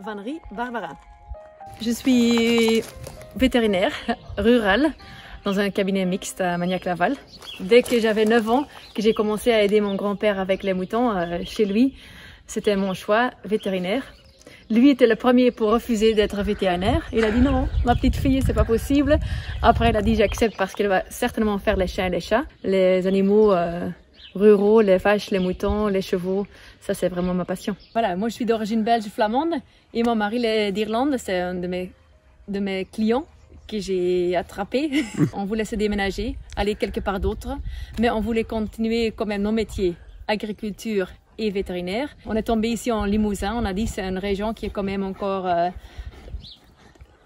Vannerie Barbara. Je suis vétérinaire rurale dans un cabinet mixte à Magnac-Laval. Dès que j'avais 9 ans, que j'ai commencé à aider mon grand-père avec les moutons chez lui, c'était mon choix vétérinaire. Lui était le premier pour refuser d'être vétérinaire. Il a dit non, ma petite fille, c'est pas possible. Après, il a dit j'accepte parce qu'il va certainement faire les chiens et les chats, les animaux ruraux, les vaches, les moutons, les chevaux. Ça, c'est vraiment ma passion. Voilà, moi, je suis d'origine belge flamande et mon mari, il est d'Irlande. C'est un de mes clients que j'ai attrapé. On voulait se déménager, aller quelque part d'autre, mais on voulait continuer quand même nos métiers, agriculture et vétérinaire. On est tombé ici en Limousin. On a dit c'est une région qui est quand même encore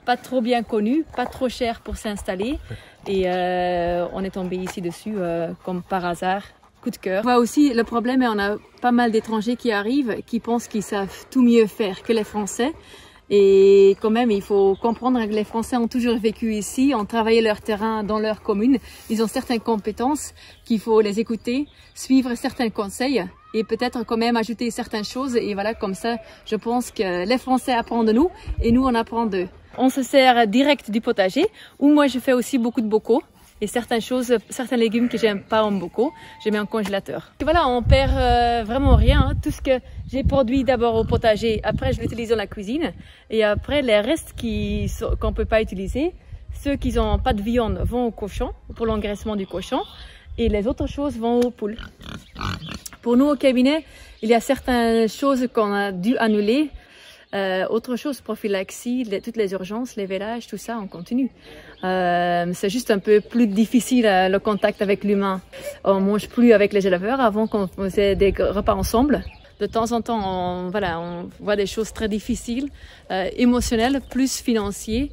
pas trop bien connue, pas trop chère pour s'installer. Et on est tombé ici dessus comme par hasard. Coup de cœur. On voit aussi le problème, et on a pas mal d'étrangers qui arrivent, qui pensent qu'ils savent tout mieux faire que les Français. Et quand même, il faut comprendre que les Français ont toujours vécu ici, ont travaillé leur terrain dans leur commune. Ils ont certaines compétences qu'il faut les écouter, suivre certains conseils et peut-être quand même ajouter certaines choses. Et voilà, comme ça, je pense que les Français apprennent de nous et nous, on apprend d'eux. On se sert direct du potager, où moi, je fais aussi beaucoup de bocaux. Et certaines choses, certains légumes que j'aime pas en bocaux, je mets en congélateur. Et voilà, on perd vraiment rien. Hein. Tout ce que j'ai produit d'abord au potager, après je l'utilise dans la cuisine. Et après, les restes qu'on peut pas utiliser, ceux qui n'ont pas de viande vont au cochon, pour l'engraissement du cochon. Et les autres choses vont aux poules. Pour nous au cabinet, il y a certaines choses qu'on a dû annuler. Autre chose, prophylaxie, toutes les urgences, les vélages, tout ça, on continue. C'est juste un peu plus difficile le contact avec l'humain. On mange plus avec les éleveurs. Avant qu'on faisait des repas ensemble. De temps en temps, on voit des choses très difficiles, émotionnelles, plus financières.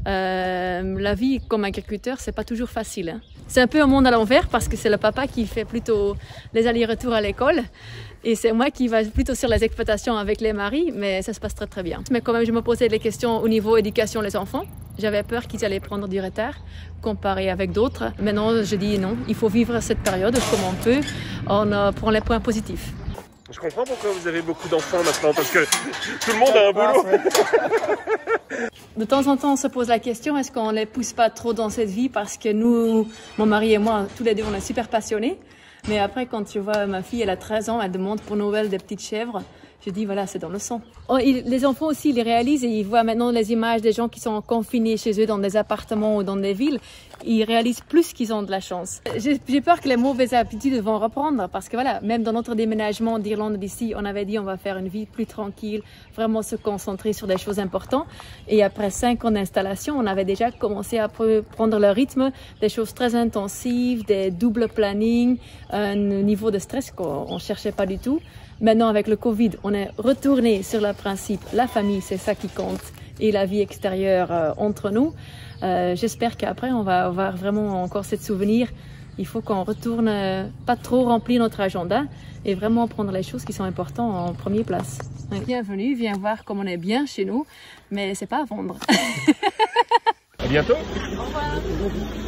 La vie comme agriculteur, c'est pas toujours facile. Hein. C'est un peu un monde à l'envers parce que c'est le papa qui fait plutôt les allers-retours à l'école. Et c'est moi qui vais plutôt sur les exploitations avec les maris, mais ça se passe très très bien. Mais quand même, je me posais des questions au niveau éducation des enfants. J'avais peur qu'ils allaient prendre du retard comparé avec d'autres. Maintenant, je dis non, il faut vivre cette période comme on peut. On prend les points positifs. Je comprends pourquoi vous avez beaucoup d'enfants maintenant, parce que tout le monde a un boulot. De temps en temps, on se pose la question, est-ce qu'on ne les pousse pas trop dans cette vie? Parce que nous, mon mari et moi, tous les deux, on est super passionnés. Mais après, quand je vois ma fille, elle a 13 ans, elle demande pour Noël des petites chèvres. Je dis, voilà, c'est dans le sang. Les enfants aussi, ils réalisent et ils voient maintenant les images des gens qui sont confinés chez eux dans des appartements ou dans des villes. Ils réalisent plus qu'ils ont de la chance. J'ai peur que les mauvaises habitudes vont reprendre parce que voilà, même dans notre déménagement d'Irlande d'ici, on avait dit on va faire une vie plus tranquille, vraiment se concentrer sur des choses importantes. Et après 5 ans d'installation, on avait déjà commencé à prendre le rythme, des choses très intensives, des doubles plannings, un niveau de stress qu'on ne cherchait pas du tout. Maintenant, avec le Covid, on est retourné sur le principe, la famille, c'est ça qui compte, et la vie extérieure entre nous. J'espère qu'après, on va avoir vraiment encore cette souvenir. Il faut qu'on retourne, pas trop remplir notre agenda et vraiment prendre les choses qui sont importantes en première place. Ouais. Bienvenue, viens voir comme on est bien chez nous, mais c'est pas à vendre. À bientôt. Au revoir.